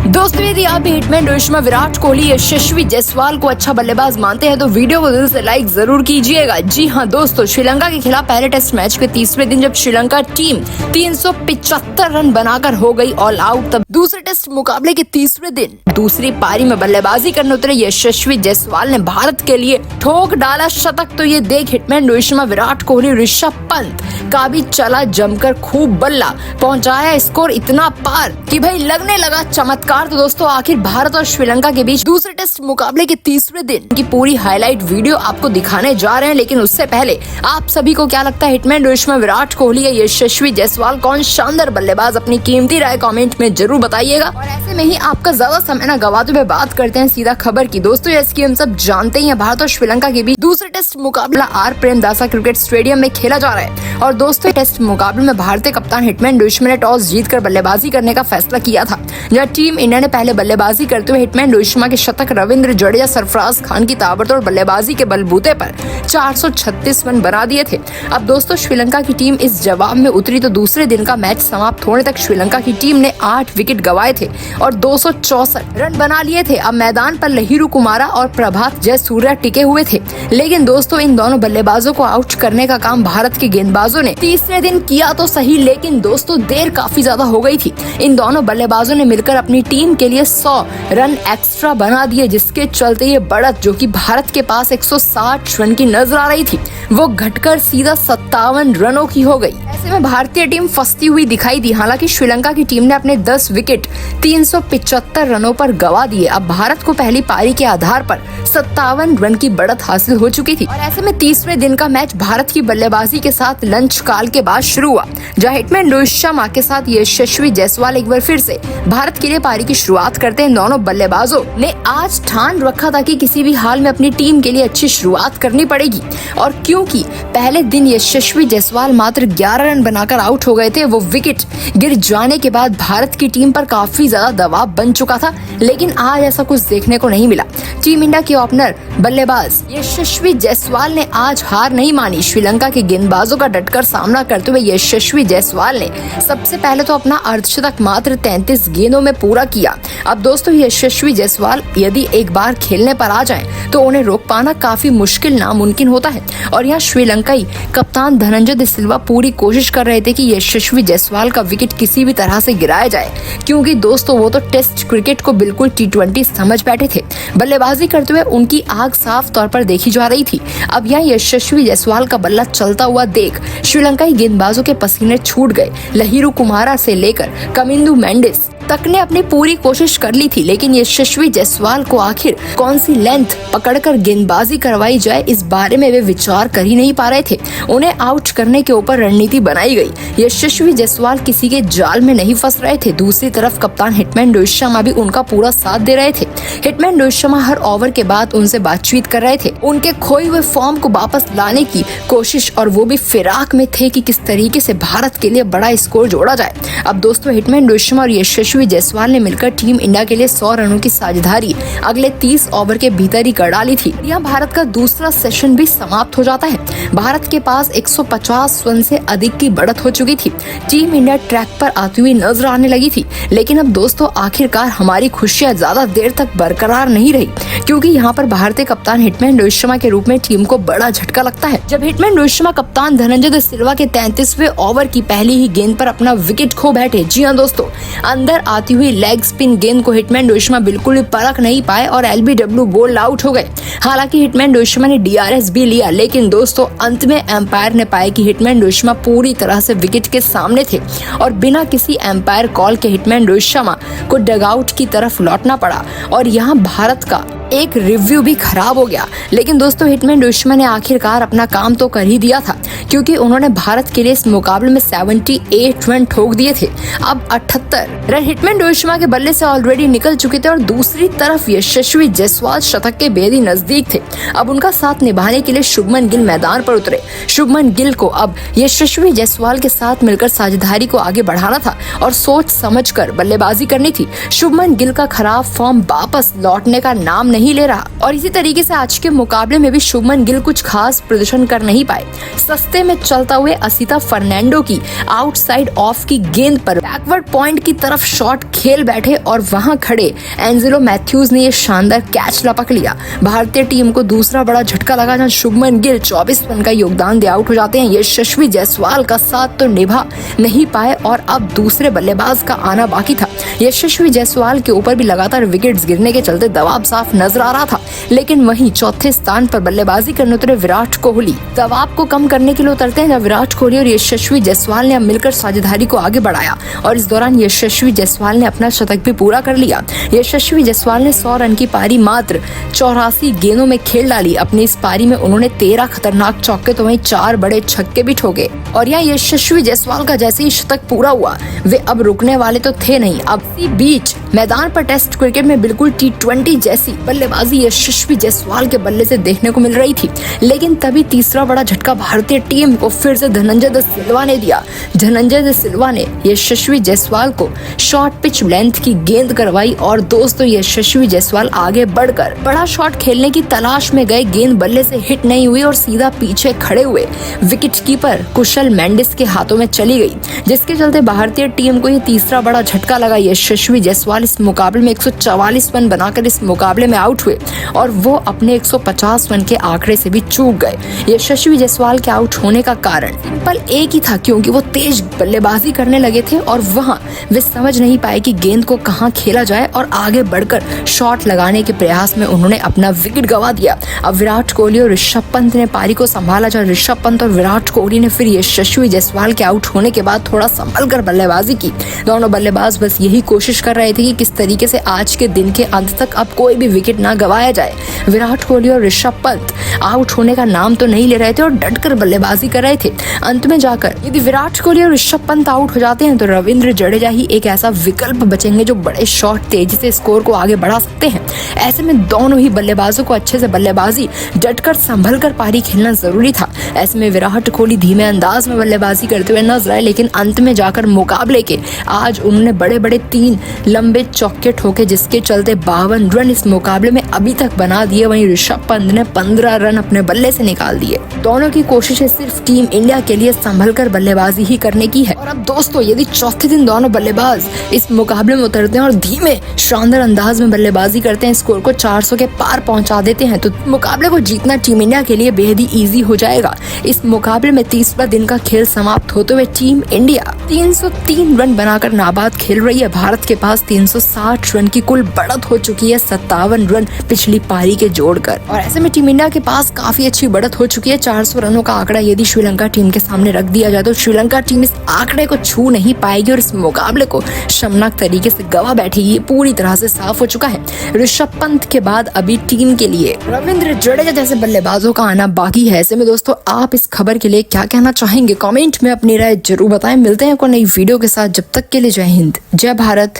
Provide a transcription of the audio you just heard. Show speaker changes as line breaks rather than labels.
दोस्तों यदि आप भी हिटमैन रोहित शर्मा, विराट कोहली, यशस्वी जायसवाल को अच्छा बल्लेबाज मानते हैं तो वीडियो को दिल से लाइक जरूर कीजिएगा। जी हां दोस्तों, श्रीलंका के खिलाफ पहले टेस्ट मैच के तीसरे दिन जब श्रीलंका टीम 375 रन बनाकर हो गई ऑल आउट, तब दूसरे टेस्ट मुकाबले के तीसरे दिन दूसरी पारी में बल्लेबाजी करने उतरे यशस्वी जायसवाल ने भारत के लिए ठोक डाला शतक। तो ये देख हिटमैन रोहित शर्मा, विराट कोहली, ऋषभ पंत का भी चला जमकर खूब बल्ला, पहुंचाया स्कोर इतना पार कि भाई लगने लगा चमत्कार। तो दोस्तों आखिर भारत और श्रीलंका के बीच दूसरे टेस्ट मुकाबले के तीसरे दिन की पूरी हाईलाइट वीडियो आपको दिखाने जा रहे हैं, लेकिन उससे पहले आप सभी को क्या लगता है हिटमैन रोहित शर्मा, विराट कोहली या यशस्वी जायसवाल कौन शानदार बल्लेबाज? अपनी कीमती राय कमेंट में जरूर बताइएगा। और ऐसे में ही आपका ज्यादा समय न गवाते हुए बात करते हैं सीधा खबर की। दोस्तों जैसे कि हम सब जानते हैं भारत और श्रीलंका के बीच दूसरे टेस्ट मुकाबला आर प्रेमदासा क्रिकेट स्टेडियम में खेला जा रहा है। और दोस्तों टेस्ट मुकाबले में भारतीय कप्तान हिटमैन रोहित शर्मा ने टॉस जीतकर बल्लेबाजी करने का फैसला किया था। जहाँ टीम इंडिया ने पहले बल्लेबाजी करते हुए हिटमैन रोहित शर्मा के शतक, रविंद्र जडेजा, सरफराज खान की ताबड़तोड़ बल्लेबाजी के बलबूते पर 436 रन बना दिए थे। अब दोस्तों श्रीलंका की टीम इस जवाब में उतरी तो दूसरे दिन का मैच समाप्त होने तक श्रीलंका की टीम ने 8 विकेट गंवाए थे और 264 रन बना लिए थे। अब मैदान पर लहिरू कुमारा और प्रभात जयसूर्या टिके हुए थे, लेकिन दोस्तों इन दोनों बल्लेबाजों को आउट करने का काम भारत के गेंदबाजों ने तीसरे दिन किया तो सही, लेकिन दोस्तों देर काफी ज्यादा हो गई थी। इन दोनों बल्लेबाजों ने मिलकर अपनी टीम के लिए 100 रन एक्स्ट्रा बना दिए, जिसके चलते ये बढ़त जो कि भारत के पास 160 रन की नजर आ रही थी वो घटकर सीधा 57 रनों की हो गई। ऐसे में भारतीय टीम फंसती हुई दिखाई दी। हालांकि श्रीलंका की टीम ने अपने 10 विकेट 375 रनों पर गंवा दिए। अब भारत को पहली पारी के आधार पर 57 रन की बढ़त हासिल हो चुकी थी। और ऐसे में तीसरे दिन का मैच भारत की बल्लेबाजी के साथ लंच काल के बाद शुरू हुआ, जहाँ हिटमैन रोहित शर्मा के साथ यशस्वी जायसवाल एक बार फिर से भारत के लिए पारी की शुरुआत करते हैं। दोनों बल्लेबाजों ने आज ठान रखा था कि किसी भी हाल में अपनी टीम के लिए अच्छी शुरुआत करनी पड़ेगी। और क्योंकि पहले दिन यशस्वी जायसवाल मात्र 11 रन बनाकर आउट हो गए थे, वो विकेट गिर जाने के बाद भारत की टीम पर काफी ज्यादा दबाव बन चुका था, लेकिन आज ऐसा कुछ देखने को नहीं मिला। टीम इंडिया के ओपनर बल्लेबाज यशस्वी जायसवाल ने आज हार नहीं मानी। श्रीलंका के गेंदबाजों का डटकर सामना करते हुए यशस्वी जायसवाल ने सबसे पहले तो अपना अर्धशतक मात्र 33 गेंदों में पूरा किया। अब दोस्तों यशस्वी जायसवाल यदि एक बार खेलने पर आ जाएं तो उन्हें रोक पाना काफी मुश्किल नामुमकिन होता है। और यहाँ श्रीलंकाई कप्तान धनंजय दे सिल्वा पूरी कोशिश कर रहे थे कि यशस्वी जायसवाल का विकेट किसी भी तरह से गिराया जाए, क्योंकि दोस्तों वो तो टेस्ट क्रिकेट को बिल्कुल T20 समझ बैठे थे। बल्लेबाजी करते हुए उनकी आग साफ तौर पर देखी जा रही थी। अब यहाँ यशस्वी जायसवाल का बल्ला चलता हुआ देख श्रीलंकाई गेंदबाजों के पसीने छूट गए। लहिरू कुमारा से लेकर कमिंदु मेंडिस तक ने अपनी पूरी कोशिश कर ली थी, लेकिन यशस्वी जायसवाल को आखिर कौन सी लेंथ पकड़कर गेंदबाजी करवाई जाए इस बारे में वे विचार कर ही नहीं पा रहे थे। उन्हें आउट करने के ऊपर रणनीति बनाई गई। यशस्वी जायसवाल किसी के जाल में नहीं फंस रहे थे। दूसरी तरफ कप्तान हिटमैन रोहित शर्मा भी उनका पूरा साथ दे रहे थे। हिटमैन रोहित शर्मा हर ओवर के बाद उनसे बातचीत कर रहे थे, उनके खोए हुए फॉर्म को वापस लाने की कोशिश, और वो भी फिराक में थे कि किस तरीके से भारत के लिए बड़ा स्कोर जोड़ा जाए। अब दोस्तों हिटमैन रोहित शर्मा और यशस्वी जायसवाल ने मिलकर टीम इंडिया के लिए 100 रनों की साझेदारी अगले 30 ओवर के भीतर ही कर डाली थी। यहाँ भारत का दूसरा सेशन भी समाप्त हो जाता है। भारत के पास 150 रन से अधिक की बढ़त हो चुकी थी। टीम इंडिया ट्रैक पर आती हुई नजर आने लगी थी, लेकिन अब दोस्तों आखिरकार हमारी खुशियां ज्यादा देर तक बरकरार नहीं रही, क्योंकि यहाँ पर भारतीय कप्तान हिटमैन रोहित शर्मा के रूप में टीम को बड़ा झटका लगता है। जब हिटमैन रोहित शर्मा कप्तान धनंजय दे सिल्वा के 33वें ओवर की पहली ही गेंद पर अपना विकेट खो बैठे। जी हाँ दोस्तों, अंदर आती हुई लेग स्पिन गेंद को हिटमैन रोहित शर्मा बिल्कुल भी परख नहीं पाए और LBW बोल्ड आउट हो गए। हालांकि हिटमैन रोहित शर्मा ने DRS भी लिया, लेकिन दोस्तों अंत में एम्पायर ने पाया कि हिटमैन रोहित शर्मा पूरी तरह से विकेट के सामने थे और बिना किसी एम्पायर कॉल के हिटमैन रोहित शर्मा को डगआउट की तरफ लौटना पड़ा। और यहाँ भारत का एक रिव्यू भी खराब हो गया। लेकिन दोस्तों हिटमैन रोहित शर्मा ने आखिरकार अपना काम तो कर ही दिया था, क्योंकि उन्होंने भारत के लिए इस मुकाबले में 78 रन ठोक दिए थे। अब 78 रन हिटमैन रोहित शर्मा के बल्ले से ऑलरेडी निकल चुके थे और दूसरी तरफ यशस्वी जायसवाल शतक के बेहद नजदीक थे। अब उनका साथ निभाने के लिए शुभमन गिल मैदान पर उतरे। शुभमन गिल को अब यशस्वी जायसवाल के साथ मिलकर साझेदारी को आगे बढ़ाना था और सोच समझकर बल्लेबाजी करनी थी। शुभमन गिल का खराब फॉर्म वापस लौटने का नाम नहीं ले रहा। और इसी तरीके से आज के मुकाबले में भी शुभमन गिल कुछ खास प्रदर्शन कर नहीं पाए। सस्ते में चलता हुए असिता फर्नांडो की आउटसाइड ऑफ की गेंद पर बैकवर्ड पॉइंट की तरफ शॉट खेल बैठे और वहां खड़े एंजेलो मैथ्यूज ने ये शानदार कैच लपक लिया। भारतीय टीम को दूसरा बड़ा झटका लगा जहां शुभमन गिल 24 रन का योगदान दे आउट हो जाते हैं। यशस्वी जायसवाल का साथ तो निभा नहीं पाए और अब दूसरे बल्लेबाज का आना बाकी था। यशस्वी जायसवाल के ऊपर भी लगातार विकेट्स गिरने के चलते दबाव साफ नजर आ रहा था, लेकिन वहीं चौथे स्थान पर बल्लेबाजी करने उतरे विराट कोहली दबाव को कम करने के लिए उतरते हैं, जब विराट कोहली और यशस्वी जायसवाल ने अब मिलकर साझेदारी को आगे बढ़ाया और इस दौरान यशस्वी जायसवाल ने अपना शतक भी पूरा कर लिया। यशस्वी जायसवाल ने 100 रन की पारी मात्र 84 गेंदों में खेल डाली। अपनी इस पारी में उन्होंने 13 खतरनाक चौके तो वहीं 4 बड़े छक्के भी ठोके और यहाँ यशस्वी जायसवाल का जैसे ही शतक पूरा हुआ वे अब रुकने वाले तो थे नहीं। अब इसी बीच मैदान पर टेस्ट क्रिकेट में बिल्कुल T20 जैसी बल्लेबाजी यशस्वी जायसवाल के बल्ले से देखने को मिल रही थी, लेकिन तभी तीसरा बड़ा झटका भारतीय टीम को फिर से धनंजय द सिल्वा ने दिया। धनंजय द सिल्वा ने यशस्वी जायसवाल को शॉर्ट पिच लेंथ की गेंद करवाई और दोस्तों यशस्वी जायसवाल आगे बढ़कर बड़ा शॉट खेलने की तलाश में गए, गेंद बल्ले से हिट नहीं हुई और सीधा पीछे खड़े हुए विकेटकीपर कुशल मेंडिस के हाथों में चली गई, जिसके चलते भारतीय टीम को ये तीसरा बड़ा झटका लगा। यशस्वी जायसवाल इस मुकाबले में 144 रन बनाकर इस मुकाबले में आउट हुए और वो अपने 150 रन के आंकड़े से भी चूक गए। यशस्वी जायसवाल के आउट होने का कारण सिंपल एक ही था, क्योंकि वो तेज बल्लेबाजी करने लगे थे और वहां वे समझ नहीं पाए कि गेंद को कहां खेला जाए और आगे बढ़कर शॉट लगाने के प्रयास में उन्होंने अपना विकेट गंवा दिया। अब विराट कोहली और ऋषभ पंत ने पारी को संभाला, जब ऋषभ पंत और विराट कोहली ने फिर यशस्वी जायसवाल के आउट होने के बाद थोड़ा संभल कर बल्लेबाजी की। दोनों बल्लेबाज बस यही कोशिश कर रहे थे कि किस तरीके से आज के दिन के अंत तक अब कोई भी विकेट ना गवाया जाए। विराट कोहली और ऋषभ पंत आउट होने का नाम तो नहीं ले रहे थे और डटकर बल्लेबाजी कर रहे थे। अंत में जाकर यदि विराट कोहली और ऋषभ पंत आउट हो जाते हैं तो रविंद्र जडेजा ही एक ऐसा विकल्प बचेंगे जो बड़े शॉट तेजी से स्कोर को आगे बढ़ा सकते हैं। ऐसे में दोनों ही बल्लेबाजों को अच्छे से बल्लेबाजी डटकर संभल कर पारी खेलना जरूरी था। ऐसे में विराट कोहली धीमे अंदाज में बल्लेबाजी करते हुए नजर आए, लेकिन अंत में जाकर मुकाबले के आज उन्होंने बड़े बड़े 3 लंबे चौके ठोके, जिसके चलते 52 रन इस मुकाबले में अभी तक बना दिए। वहीं ऋषभ पंत ने 15 रन अपने बल्ले से निकाल दिए। दोनों की कोशिशें सिर्फ टीम इंडिया के लिए संभल कर बल्लेबाजी ही करने की है। और अब दोस्तों यदि चौथे दिन दोनों बल्लेबाज इस मुकाबले में उतरते हैं और धीमे शानदार अंदाज में बल्लेबाजी करते हैं, स्कोर को 400 के पार पहुंचा देते हैं, तो मुकाबले को जीतना टीम इंडिया के लिए बेहद ही ईजी हो जाएगा। इस मुकाबले में तीसरा दिन का खेल समाप्त होते हुए टीम इंडिया 303 रन बनाकर नाबाद खेल रही है। भारत के पास 360 रन की कुल बढ़त हो चुकी है, 57 रन पिछली पारी के जोड़कर। और ऐसे में टीम इंडिया के पास काफी अच्छी बढ़त हो चुकी है। 400 रनों का आंकड़ा यदि श्रीलंका टीम के सामने रख दिया जाए तो श्रीलंका टीम इस आंकड़े को छू नहीं पाएगी और इस मुकाबले को शर्मनाक तरीके से गवा बैठेगी। ये पूरी तरह से साफ हो चुका है। ऋषभ पंत के बाद अभी टीम के लिए रविंद्र जडेजा जैसे बल्लेबाजों का आना बाकी है। ऐसे में दोस्तों आप इस खबर के लिए क्या कहना चाहेंगे? कमेंट में अपनी राय जरूर बताएं। मिलते हैं कोई नई वीडियो के साथ, जब तक के लिए जय हिंद, जय भारत।